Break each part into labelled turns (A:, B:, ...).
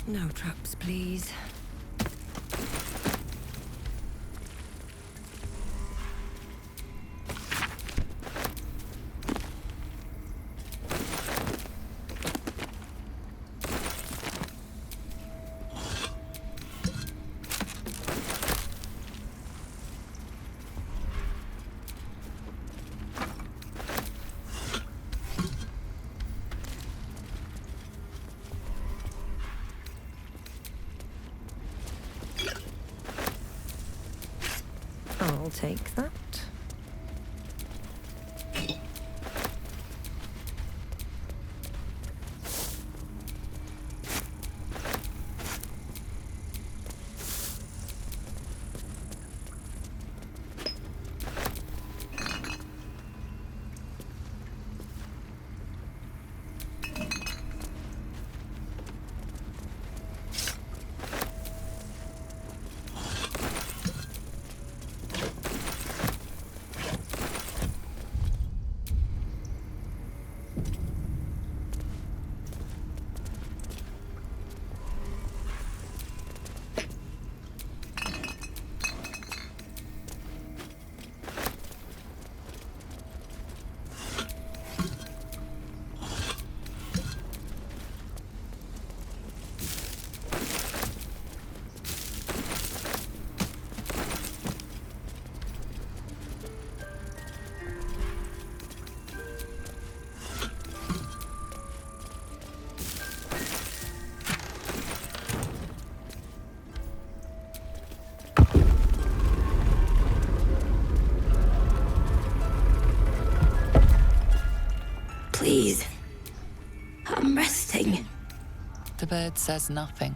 A: No traps, please. I'll take that. Please. I'm resting.
B: The bird says nothing.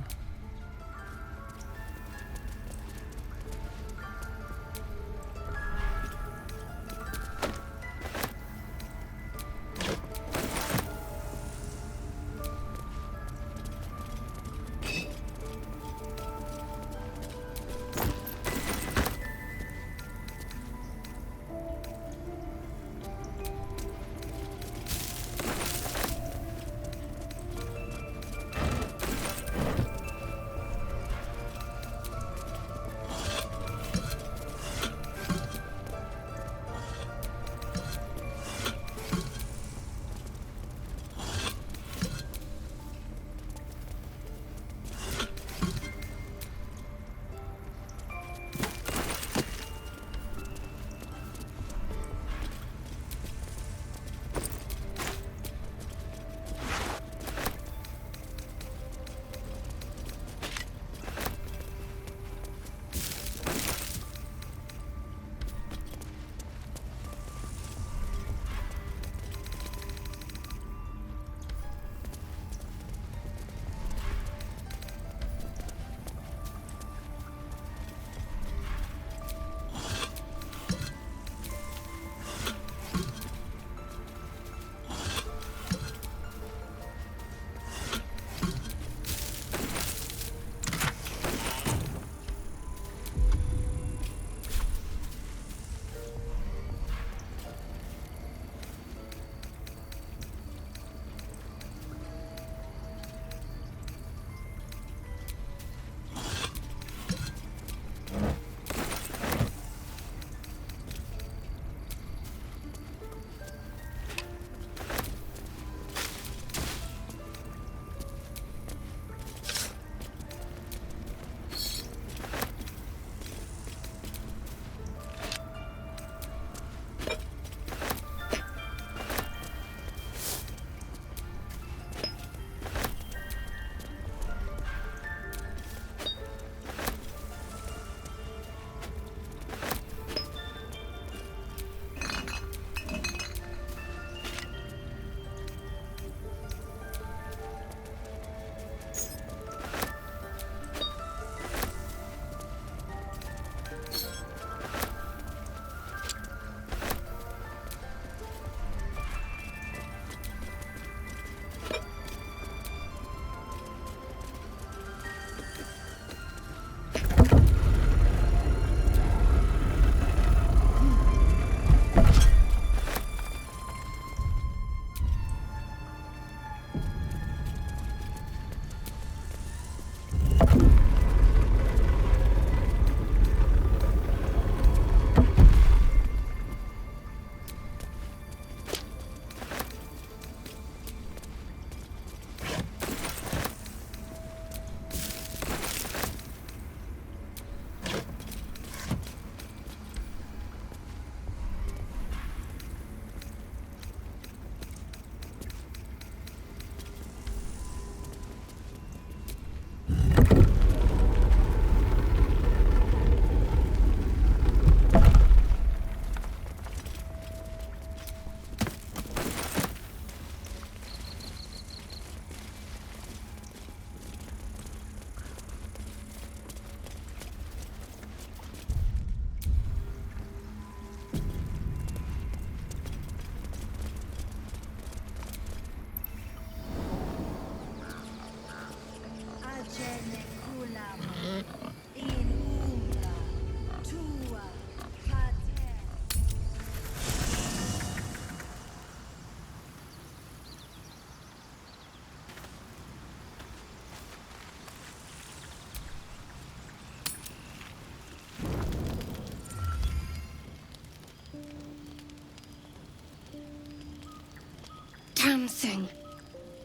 C: damn thing.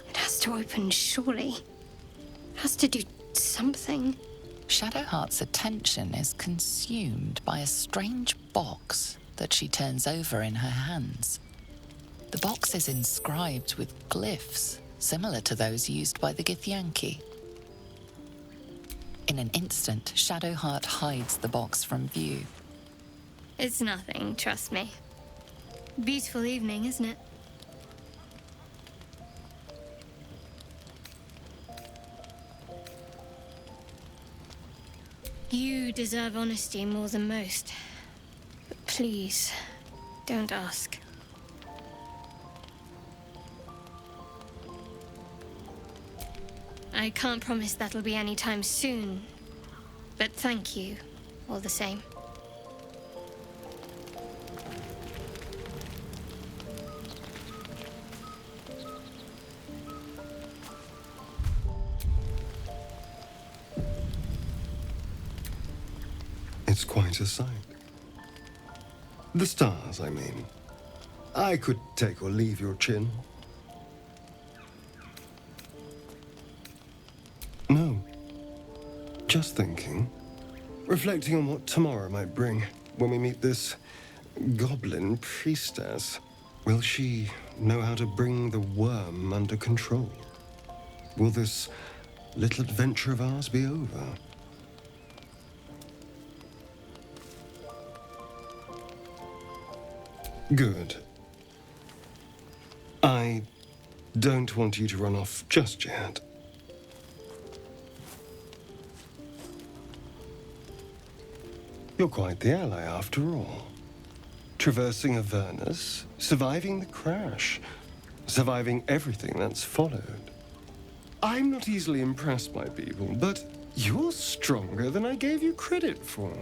C: It has to open, surely. It has to do something.
B: Shadowheart's attention is consumed by a strange box that she turns over in her hands. The box is inscribed with glyphs similar to those used by the Githyanki. In an instant, Shadowheart hides the box from view.
C: It's nothing, trust me. Beautiful evening, isn't it? You deserve honesty more than most. But please, don't ask. I can't promise that'll be anytime soon, but thank you, all the same.
D: It's quite a sight. The stars, I mean. I could take or leave your chin. No. Just thinking. Reflecting on what tomorrow might bring when we meet this goblin priestess. Will she know how to bring the worm under control? Will this little adventure of ours be over? Good. I don't want you to run off just yet. You're quite the ally after all. Traversing Avernus, surviving the crash, surviving everything that's followed. I'm not easily impressed by people, but you're stronger than I gave you credit for.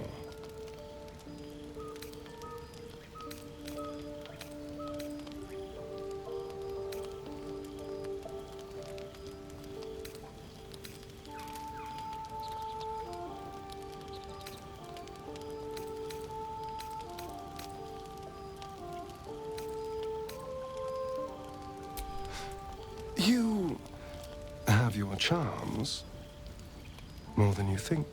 D: You have your charms, more than you think.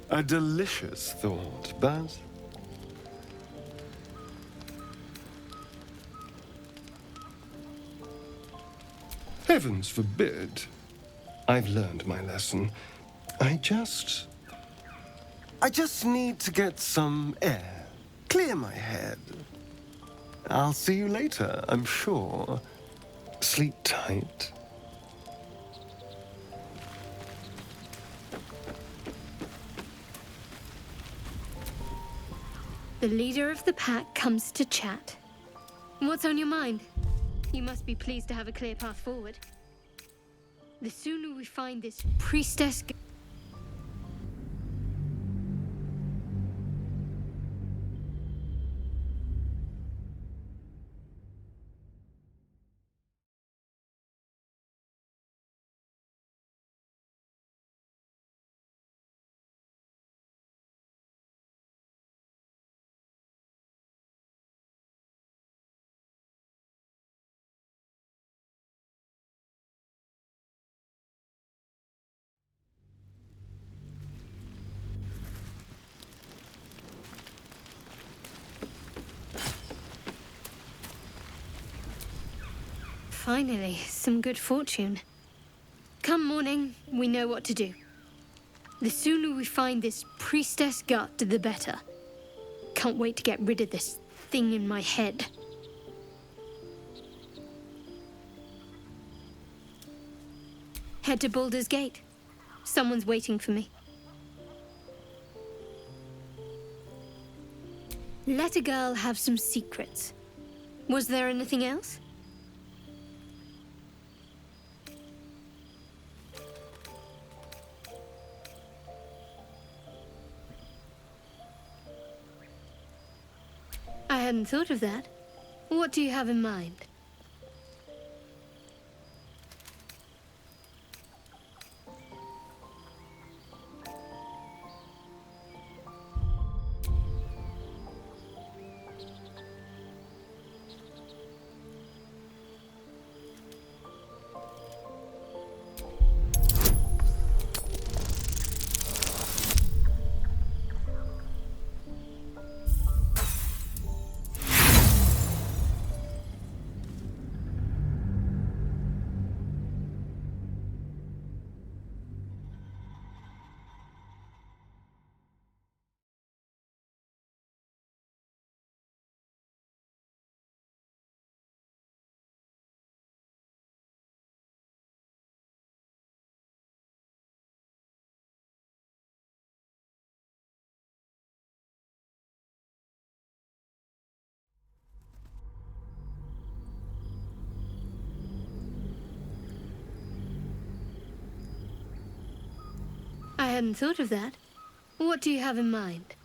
D: A delicious thought, but heavens forbid. I've learned my lesson. I just need to get some air. Clear my head. I'll see you later, I'm sure. Sleep tight.
C: The leader of the pack comes to chat. What's on your mind? You must be pleased to have a clear path forward. The sooner we find this priestess... Finally, some good fortune. Come morning, we know what to do. The sooner we find this priestess gut, the better. Can't wait to get rid of this thing in my head. Head to Baldur's Gate. Someone's waiting for me. Let a girl have some secrets. Was there anything else? I hadn't thought of that. What do you have in mind? hadn't thought of that. What do you have in mind?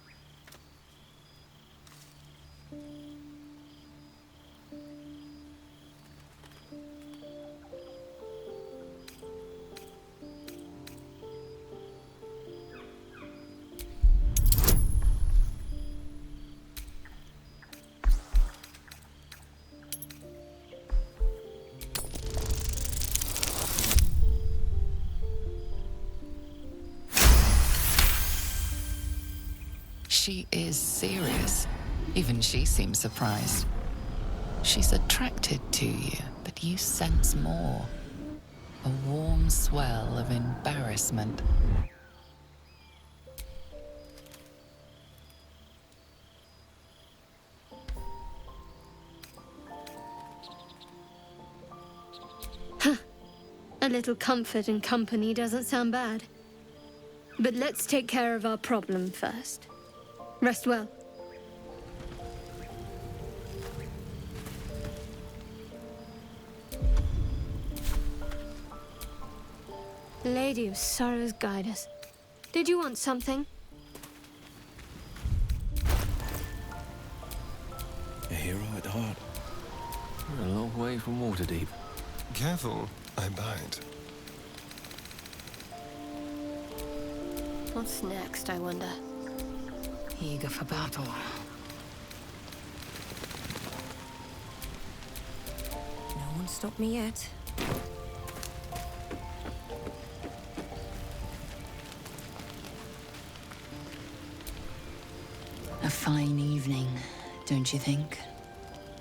B: She is serious. Even she seems surprised. She's attracted to you, but you sense more. A warm swell of embarrassment.
C: A little comfort and company doesn't sound bad. But let's take care of our problem first. Rest well. Lady of Sorrows, guide us. Did you want something?
E: A hero at heart. A long way from Waterdeep.
D: Careful, I bite.
A: What's next, I wonder?
F: Eager for battle.
A: No one stopped me yet.
F: A fine evening, don't you think?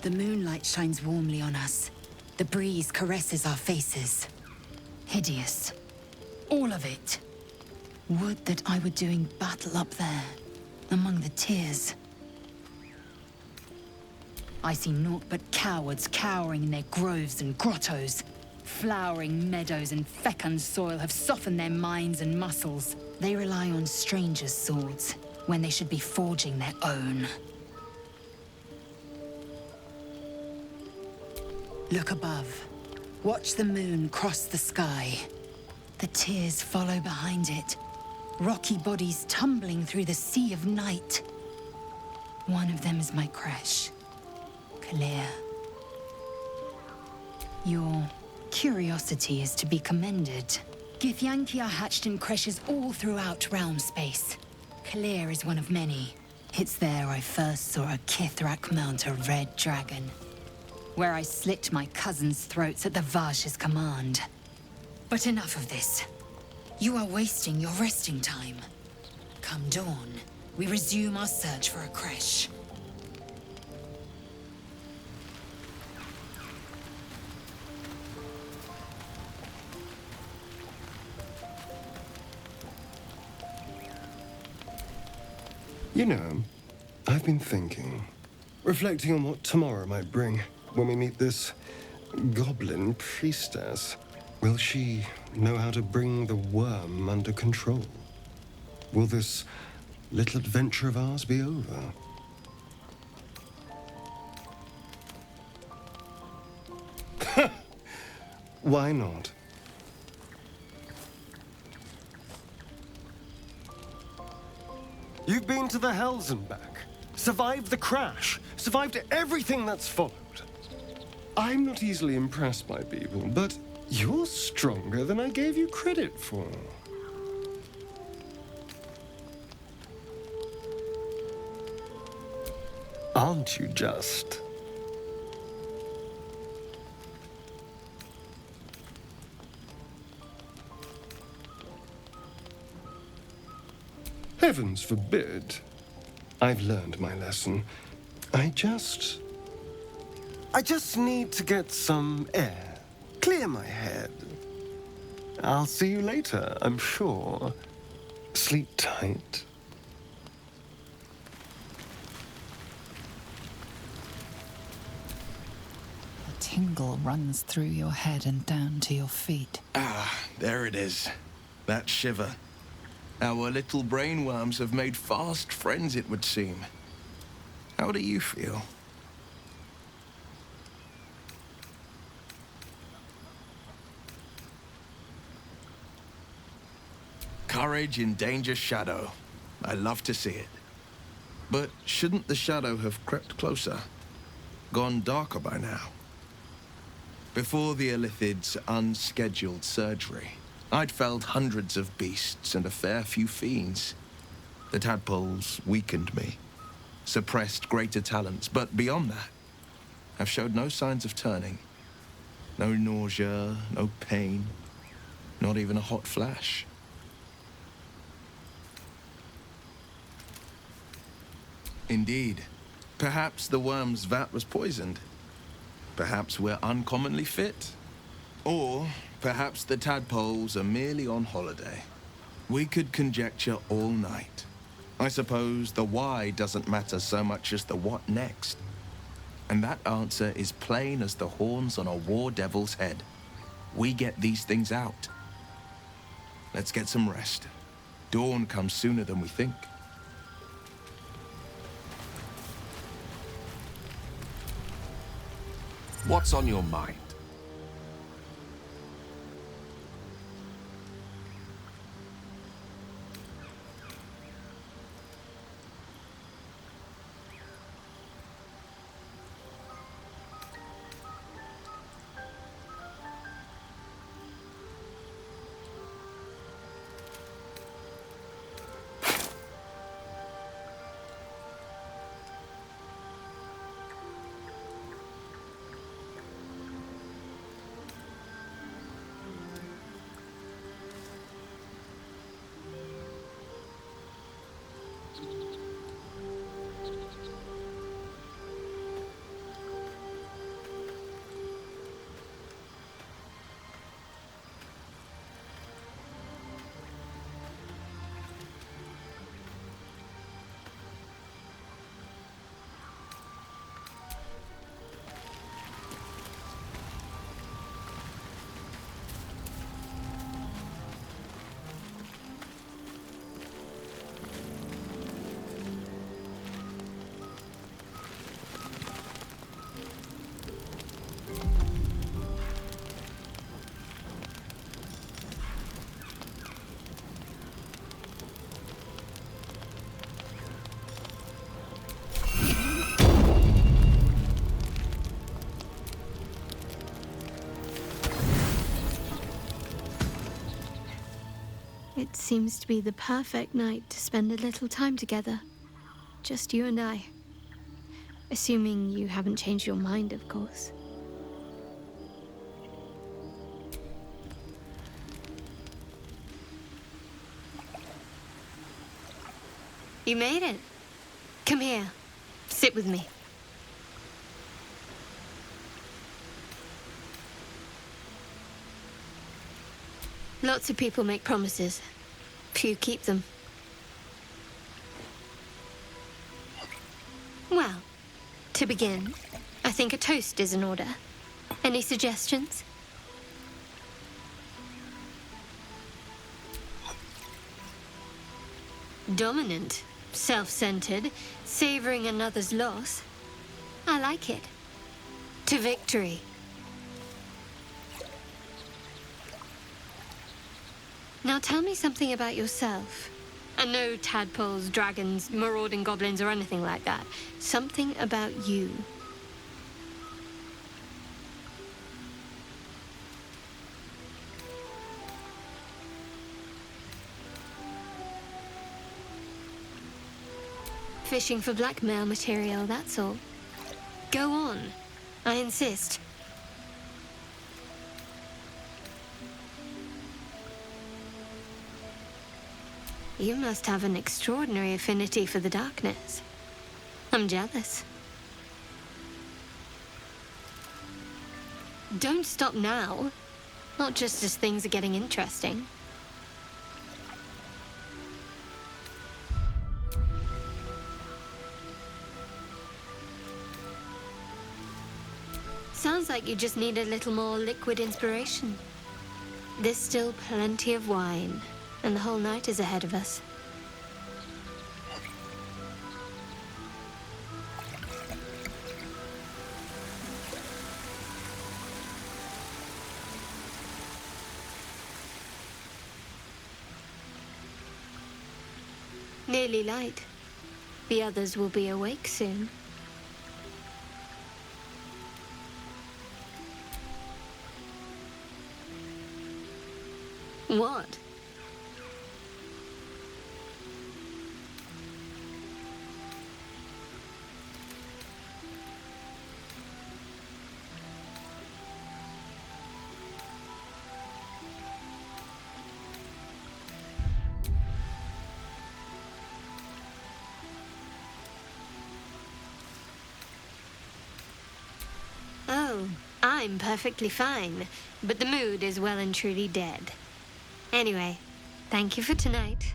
F: The moonlight shines warmly on us. The breeze caresses our faces. Hideous. All of it. Would that I were doing battle up there, among the tears. I see naught but cowards cowering in their groves and grottos. Flowering meadows and fecund soil have softened their minds and muscles. They rely on strangers' swords, when they should be forging their own. Look above. Watch the moon cross the sky. The tears follow behind it. Rocky bodies tumbling through the sea of night. One of them is my creche. Kalir. Your curiosity is to be commended. Githyanki are hatched in creches all throughout realm space. Kalir is one of many. It's there I first saw a Kithrak mount a red dragon. Where I slit my cousins' throats at the Vash's command. But enough of this. You are wasting your resting time. Come dawn, we resume our search for a creche.
D: You know, I've been thinking, reflecting on what tomorrow might bring when we meet this goblin priestess. Will she know how to bring the worm under control? Will this little adventure of ours be over? Why not? You've been to the Hells and back, survived the crash, survived everything that's followed. I'm not easily impressed by people, but you're stronger than I gave you credit for. Aren't you just? Heavens forbid. I've learned my lesson. I just need to get some air. Clear my head. I'll see you later, I'm sure. Sleep tight.
B: A tingle runs through your head and down to your feet.
E: Ah, there it is. That shiver. Our little brainworms have made fast friends, it would seem. How do you feel? Courage in danger's shadow. I love to see it. But shouldn't the shadow have crept closer? Gone darker by now? Before the Illithid's unscheduled surgery, I'd felled hundreds of beasts and a fair few fiends. The tadpoles weakened me, suppressed greater talents, but beyond that, I've showed no signs of turning. No nausea, no pain, not even a hot flash. Indeed. Perhaps the worm's vat was poisoned. Perhaps we're uncommonly fit. Or perhaps the tadpoles are merely on holiday. We could conjecture all night. I suppose the why doesn't matter so much as the what next. And that answer is plain as the horns on a war devil's head. We get these things out. Let's get some rest. Dawn comes sooner than we think.
G: What's on your mind?
C: It seems to be the perfect night to spend a little time together. Just you and I. Assuming you haven't changed your mind, of course. You made it. Come here. Sit with me. Lots of people make promises. Few keep them. Well, to begin, I think a toast is in order. Any suggestions? Dominant, self-centered, savoring another's loss. I like it. To victory. Now tell me something about yourself. And no tadpoles, dragons, marauding goblins, or anything like that. Something about you. Fishing for blackmail material, that's all. Go on. I insist. You must have an extraordinary affinity for the darkness. I'm jealous. Don't stop now. Not just as things are getting interesting. Sounds like you just need a little more liquid inspiration. There's still plenty of wine, and the whole night is ahead of us. Nearly light. The others will be awake soon. What? Oh, I'm perfectly fine, but the mood is well and truly dead. Anyway, thank you for tonight.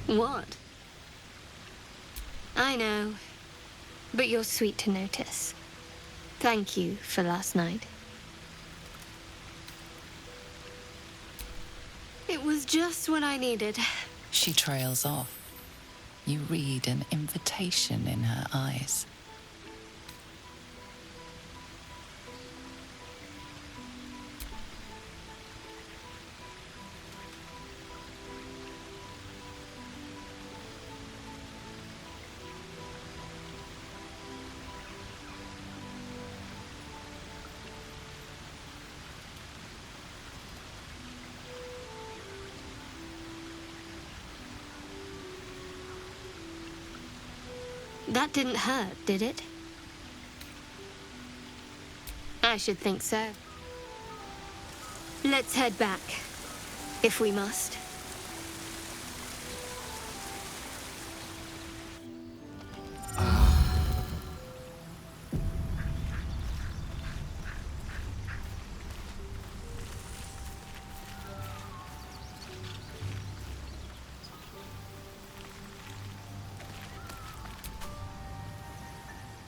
C: What? I know, but you're sweet to notice. Thank you for last night. It was just what I needed.
B: She trails off. You read an invitation in her eyes.
C: That didn't hurt, did it? I should think so. Let's head back, if we must.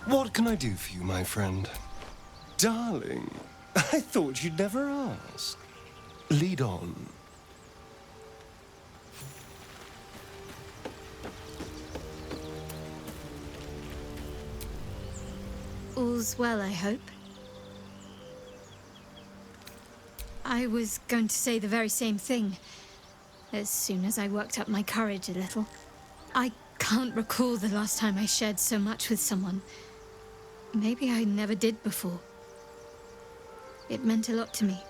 D: What can I do for you, my friend? Darling, I thought you'd never ask. Lead on.
C: All's well, I hope. I was going to say the very same thing, as soon as I worked up my courage a little. I can't recall the last time I shared so much with someone. Maybe I never did before. It meant a lot to me.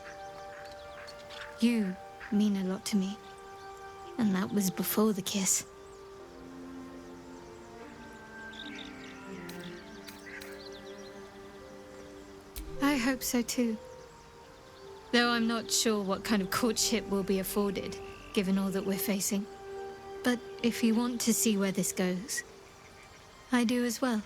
C: You mean a lot to me. And that was before the kiss. I hope so too. Though I'm not sure what kind of courtship will be afforded, given all that we're facing. But if you want to see where this goes, I do as well.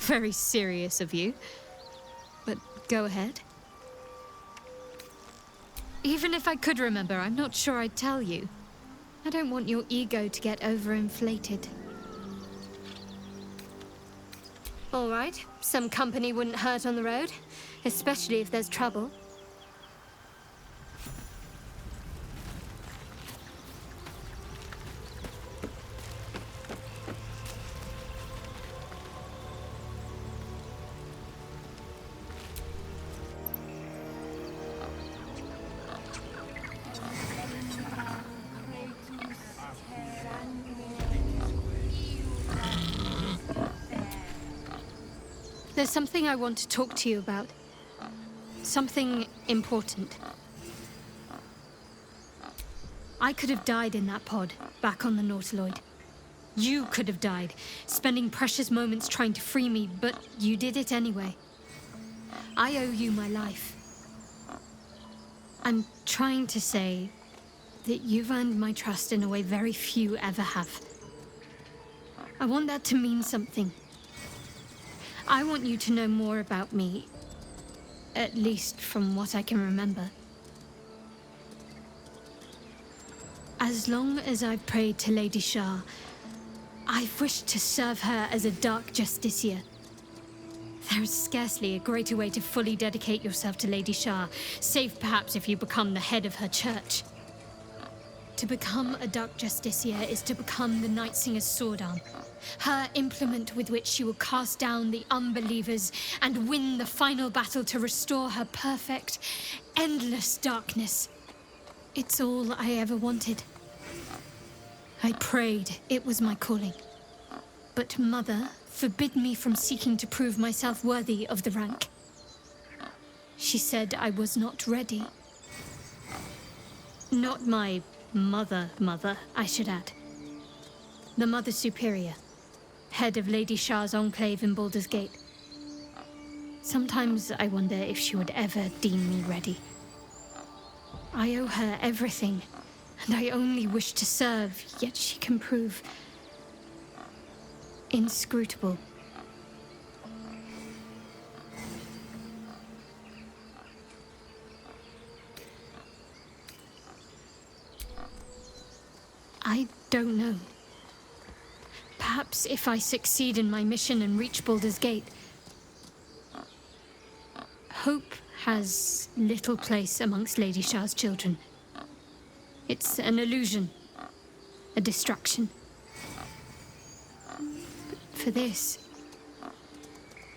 C: Very serious of you. But go ahead. Even if I could remember, I'm not sure I'd tell you. I don't want your ego to get overinflated. All right, some company wouldn't hurt on the road, especially if there's trouble. There's something I want to talk to you about. Something important. I could have died in that pod, back on the Nautiloid. You could have died, spending precious moments trying to free me, but you did it anyway. I owe you my life. I'm trying to say that you've earned my trust in a way very few ever have. I want that to mean something. I want you to know more about me, at least from what I can remember. As long as I've prayed to Lady Shah, I've wished to serve her as a Dark Justiciar. There is scarcely a greater way to fully dedicate yourself to Lady Shah, save perhaps if you become the head of her church. To become a Dark Justiciar is to become the Night Singer's sword arm, her implement with which she will cast down the unbelievers and win the final battle to restore her perfect, endless darkness. It's all I ever wanted. I prayed it was my calling. But Mother forbid me from seeking to prove myself worthy of the rank. She said I was not ready. Not my mother, I should add. The Mother Superior, head of Lady Shah's enclave in Baldur's Gate. Sometimes I wonder if she would ever deem me ready. I owe her everything, and I only wish to serve, yet she can prove inscrutable. I don't know. Perhaps if I succeed in my mission and reach Baldur's Gate, hope has little place amongst Lady Shah's children. It's an illusion, a distraction. But for this,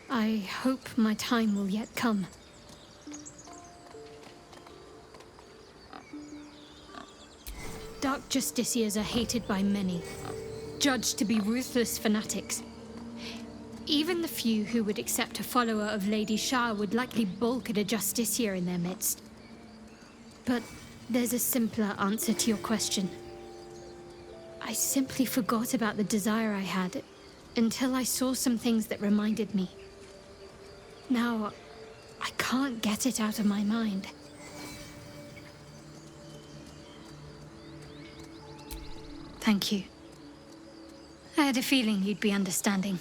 C: I hope my time will yet come. Dark Justiciars are hated by many, judged to be ruthless fanatics. Even the few who would accept a follower of Lady Shah would likely balk at a Justiciar in their midst. But there's a simpler answer to your question. I simply forgot about the desire I had until I saw some things that reminded me. Now, I can't get it out of my mind. Thank you. I had a feeling you'd be understanding.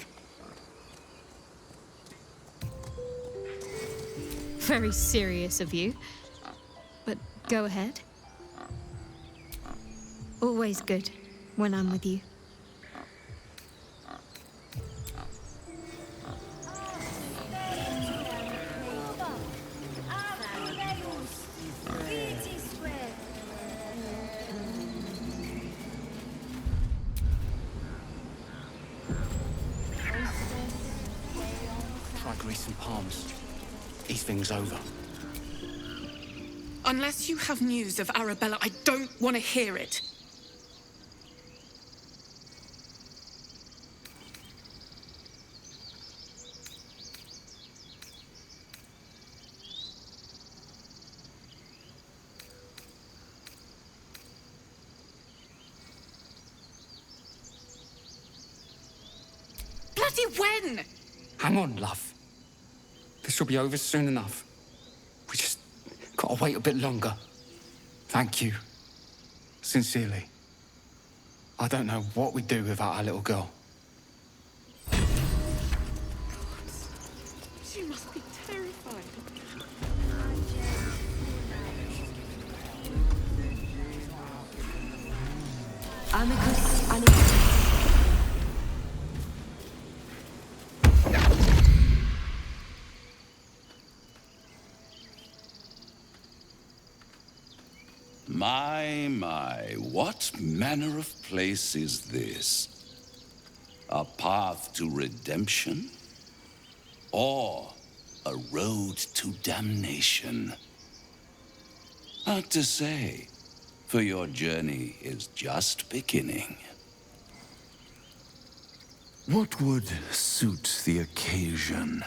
C: Very serious of you. But go ahead. Always good when I'm with you.
G: Try greasing palms. These things over.
H: Unless you have news of Arabella, I don't want to hear it. Bloody when?
G: Hang on, love. This will be over soon enough. We just gotta wait a bit longer. Thank you. Sincerely. I don't know what we'd do without our little girl.
H: She must be terrified.
A: Amicus animatus.
I: My, what manner of place is this? A path to redemption? Or a road to damnation? Hard to say, for your journey is just beginning. What would suit the occasion?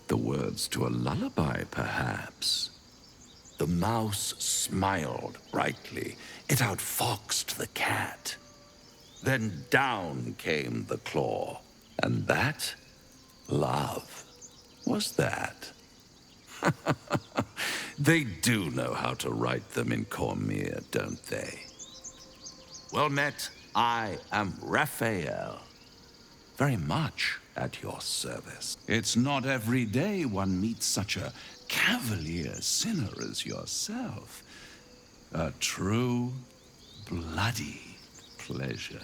I: The words to a lullaby, perhaps. The mouse smiled brightly. It outfoxed the cat. Then down came the claw. And that, love, was that. They do know how to write them in Cormier, don't they? Well met, I am Raphael. Very much at your service. It's not every day one meets such a cavalier sinner as yourself. A true, bloody pleasure.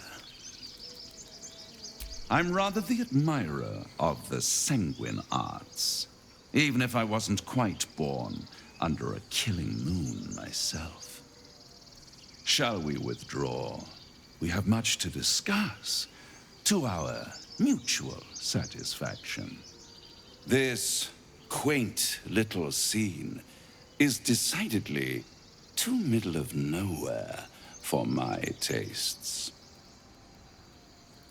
I: I'm rather the admirer of the sanguine arts, even if I wasn't quite born under a killing moon myself. Shall we withdraw? We have much to discuss, to our mutual satisfaction. This quaint little scene is decidedly too middle of nowhere for my tastes.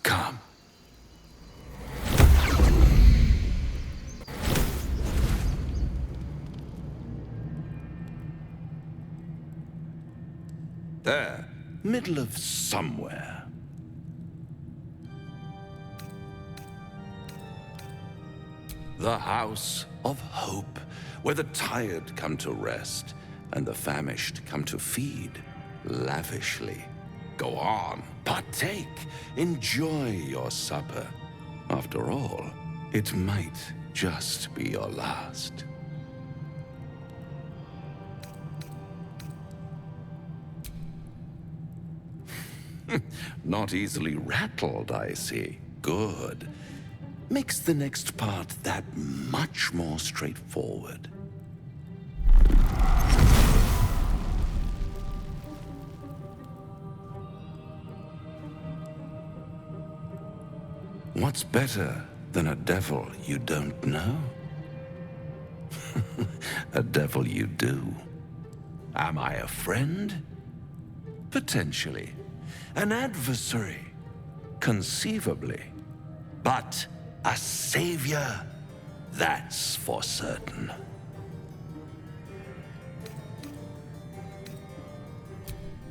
I: Come. There, middle of somewhere. The House of Hope, where the tired come to rest and the famished come to feed lavishly. Go on, partake, enjoy your supper. After all, it might just be your last. Not easily rattled, I see. Good. Makes the next part that much more straightforward. What's better than a devil you don't know? A devil you do. Am I a friend? Potentially. An adversary? Conceivably. But a savior? That's for certain.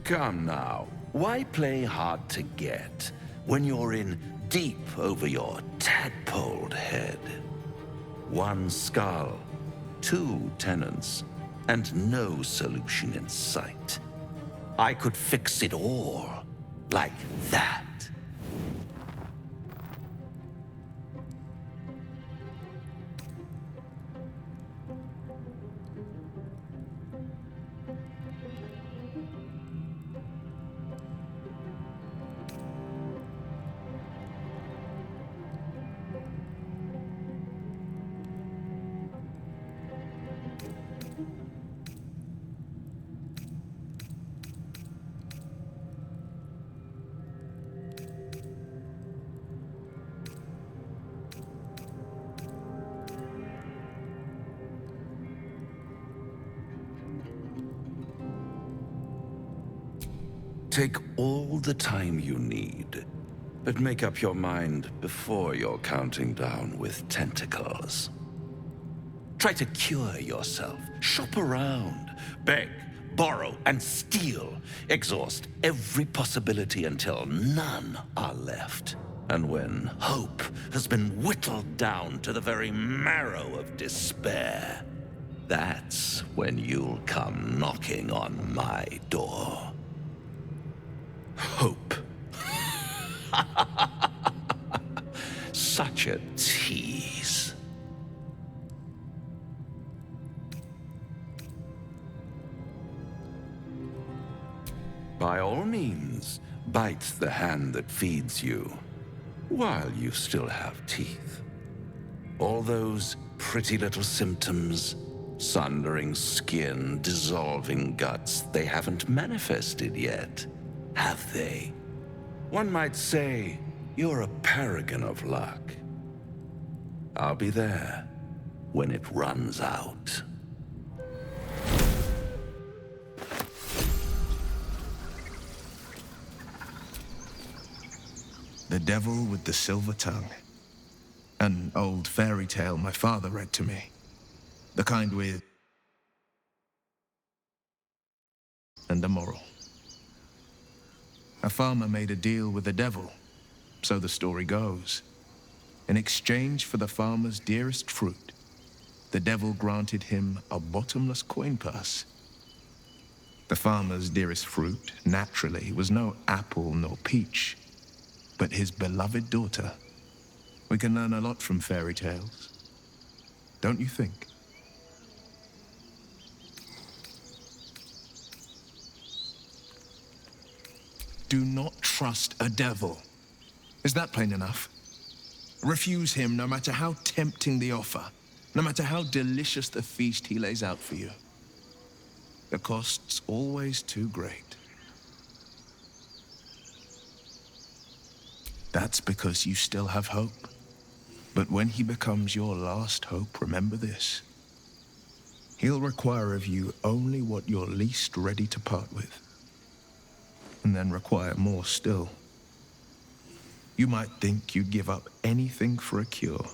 I: Come now, why play hard to get when you're in deep over your tadpoled head? One skull, two tenants, and no solution in sight. I could fix it all, like that. Take all the time you need, but make up your mind before you're counting down with tentacles. Try to cure yourself. Shop around. Beg, borrow, and steal. Exhaust every possibility until none are left. And when hope has been whittled down to the very marrow of despair, that's when you'll come knocking on my door. Hope. Such a tease. By all means, bite the hand that feeds you, while you still have teeth. All those pretty little symptoms, sundering skin, dissolving guts, they haven't manifested yet, have they? One might say you're a paragon of luck. I'll be there when it runs out.
E: The Devil with the Silver Tongue. An old fairy tale my father read to me. The kind with... and a moral. A farmer made a deal with the devil, so the story goes. In exchange for the farmer's dearest fruit, the devil granted him a bottomless coin purse. The farmer's dearest fruit, naturally, was no apple nor peach, but his beloved daughter. We can learn a lot from fairy tales, don't you think? Do not trust a devil. Is that plain enough? Refuse him no matter how tempting the offer, no matter how delicious the feast he lays out for you. The cost's always too great. That's because you still have hope. But when he becomes your last hope, remember this. He'll require of you only what you're least ready to part with, and then require more still. You might think you'd give up anything for a cure,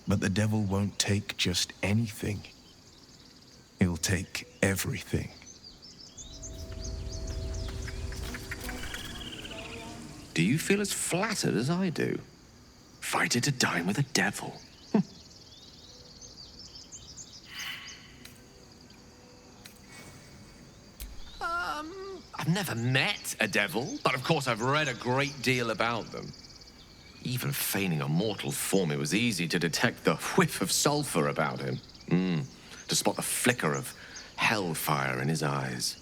E: but the devil won't take just anything. He'll take everything.
J: Do you feel as flattered as I do? Fighter to dine with a devil. I've never met a devil, but of course I've read a great deal about them. Even feigning a mortal form, it was easy to detect the whiff of sulfur about him. To spot the flicker of hellfire in his eyes.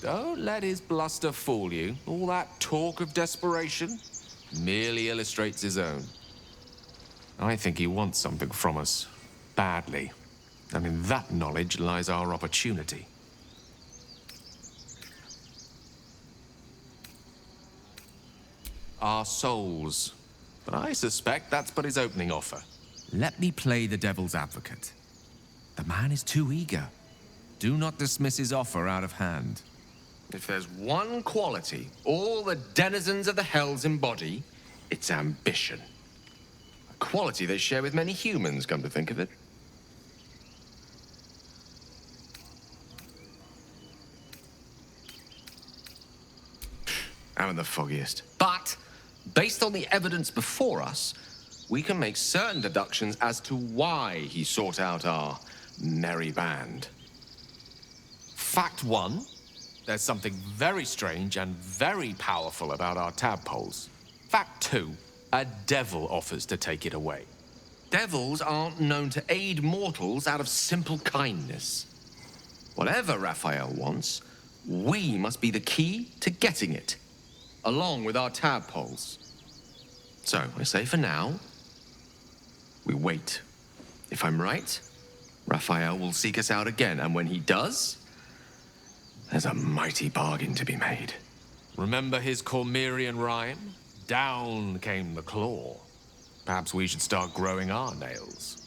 K: Don't let his bluster fool you. All that talk of desperation merely illustrates his own. I think he wants something from us, badly. And in that knowledge lies our opportunity. Our souls. But I suspect that's but his opening offer.
L: Let me play the devil's advocate. The man is too eager. Do not dismiss his offer out of hand.
J: If there's one quality all the denizens of the hells embody, it's ambition. A quality they share with many humans, come to think of it. I'm the foggiest. But, based on the evidence before us, we can make certain deductions as to why he sought out our merry band.
K: Fact one, there's something very strange and very powerful about our tadpoles. Fact two, a devil offers to take it away.
J: Devils aren't known to aid mortals out of simple kindness. Whatever Raphael wants, we must be the key to getting it, along with our tadpoles. So, I say for now, we wait. If I'm right, Raphael will seek us out again, and when he does, there's a mighty bargain to be made.
K: Remember his Cormyrean rhyme? Down came the claw. Perhaps we should start growing our nails.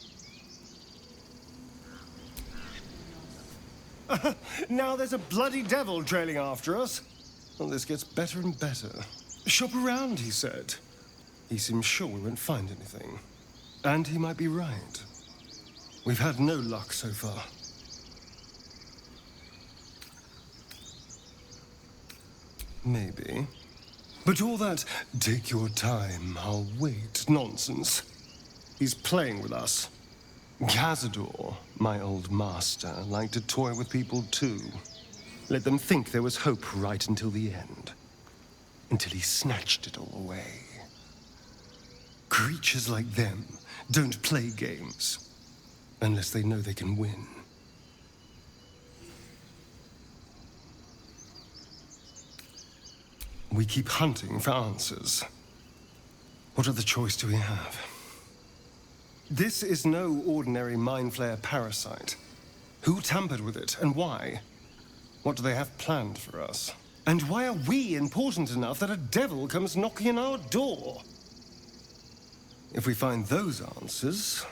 D: Now there's a bloody devil trailing after us. Well, this gets better and better. Shop around, he said. He seems sure we won't find anything. And he might be right. We've had no luck so far. Maybe. But all that, take your time, I'll wait, nonsense. He's playing with us. Cazador, my old master, liked to toy with people too. Let them think there was hope right until the end. Until he snatched it all away. Creatures like them don't play games. Unless they know they can win. We keep hunting for answers. What other choice do we have? This is no ordinary mind flayer parasite. Who tampered with it, and why? What do they have planned for us? And why are we important enough that a devil comes knocking on our door? If we find those answers,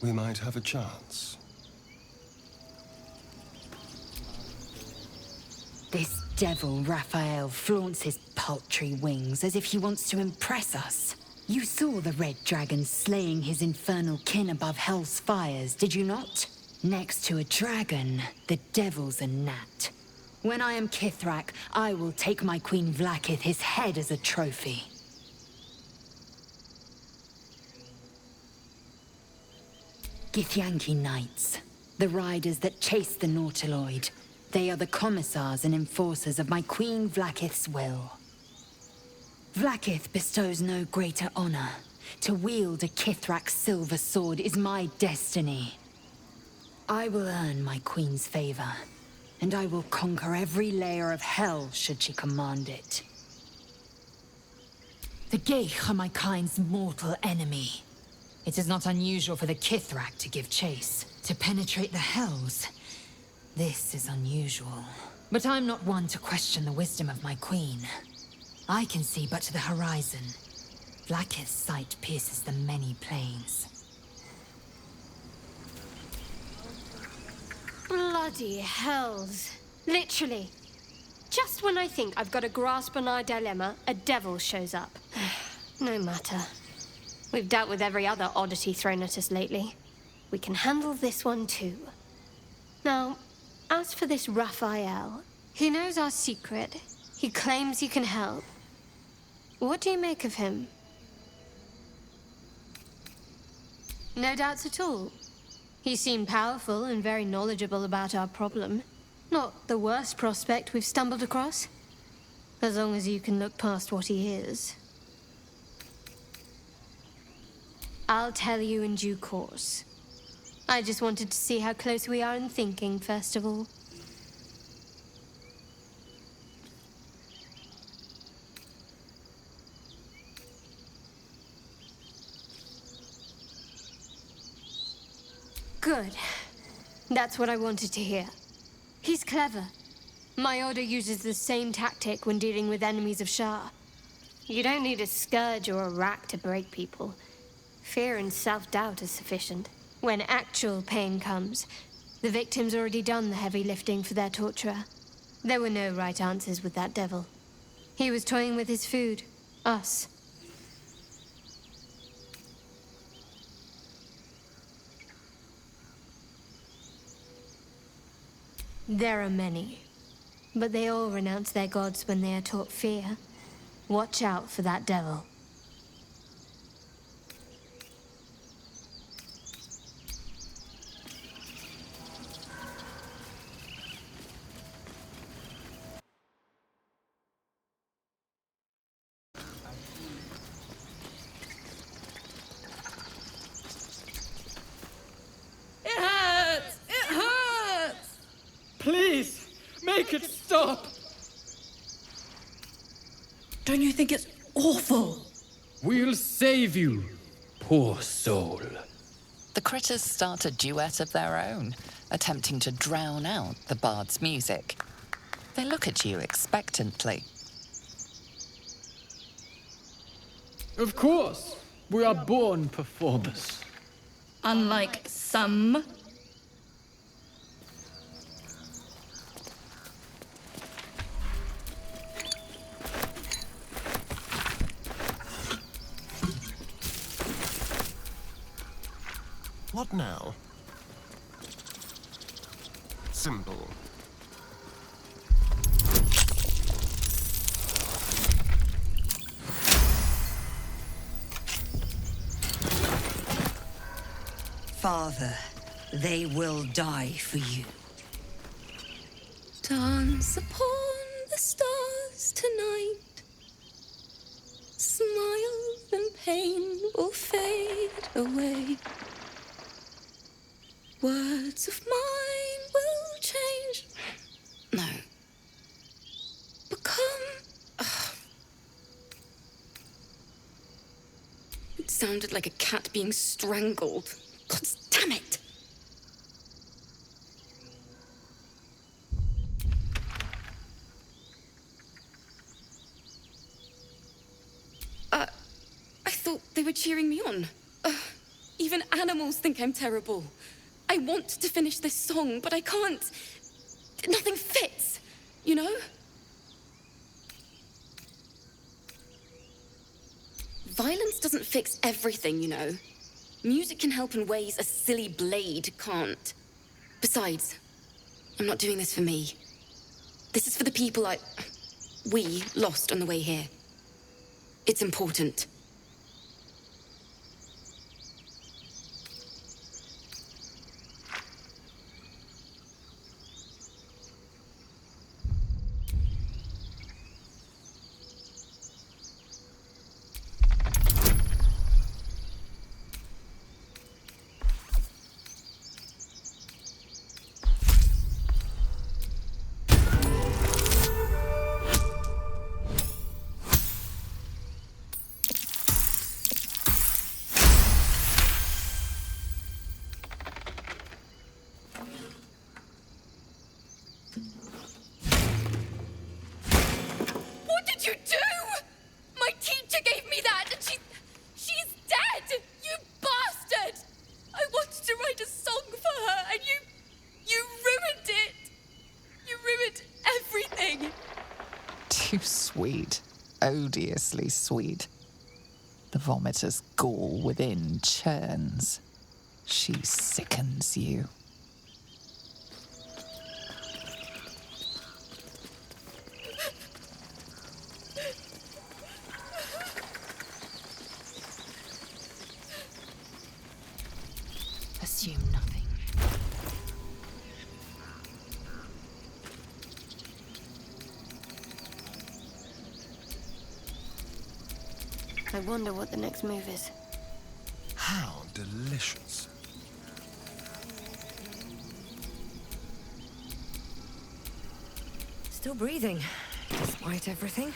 D: we might have a chance.
F: This devil Raphael flaunts his paltry wings as if he wants to impress us. You saw the red dragon slaying his infernal kin above hell's fires, did you not? Next to a dragon, the devil's a gnat. When I am Kithrak, I will take my Queen Vlaakith his head as a trophy. Githyanki Knights, the riders that chased the Nautiloid. They are the commissars and enforcers of my Queen Vlaakith's will. Vlaakith bestows no greater honor. To wield a Kithrak's silver sword is my destiny. I will earn my Queen's favor, and I will conquer every layer of hell should she command it. The Geich are my kind's mortal enemy. It is not unusual for the Kithrak to give chase, to penetrate the hells. This is unusual. But I'm not one to question the wisdom of my queen. I can see but to the horizon. Vlaakith's sight pierces the many plains.
C: Bloody hells. Literally. Just when I think I've got a grasp on our dilemma, a devil shows up. No matter. We've dealt with every other oddity thrown at us lately. We can handle this one too. Now, as for this Raphael, he knows our secret. He claims he can help. What do you make of him? No doubts at all. He seemed powerful and very knowledgeable about our problem. Not the worst prospect we've stumbled across. As long as you can look past what he is. I'll tell you in due course. I just wanted to see how close we are in thinking, first of all. Good. That's what I wanted to hear. He's clever. My order uses the same tactic when dealing with enemies of Shah. You don't need a scourge or a rack to break people. Fear and self-doubt is sufficient. When actual pain comes, the victim's already done the heavy lifting for their torturer. There were no right answers with that devil. He was toying with his food. Us. There are many, but they all renounce their gods when they are taught fear. Watch out for that devil.
H: It hurts! It hurts!
M: Please, make it stop!
H: Don't you think it's awful?
M: We'll save you, poor soul.
B: The critters start a duet of their own, attempting to drown out the bard's music. They look at you expectantly.
M: Of course, we are born performers.
H: Unlike some.
D: What now? Simple.
N: Father, they will die for you.
H: Dance upon the stars tonight. Smiles and pain will fade away. Words of mine will change. No. Become. It sounded like a cat being strangled. God damn it! I thought they were cheering me on. Even animals think I'm terrible. I want to finish this song, but I can't. Nothing fits, you know? Violence doesn't fix everything, you know. Music can help in ways a silly blade can't. Besides, I'm not doing this for me. This is for the people we lost on the way here. It's important.
B: Too sweet. Odiously sweet. The vomitor's gall within churns. She sickens you.
F: Assume nothing.
O: I wonder what the next move is.
D: How delicious.
O: Still breathing, despite everything.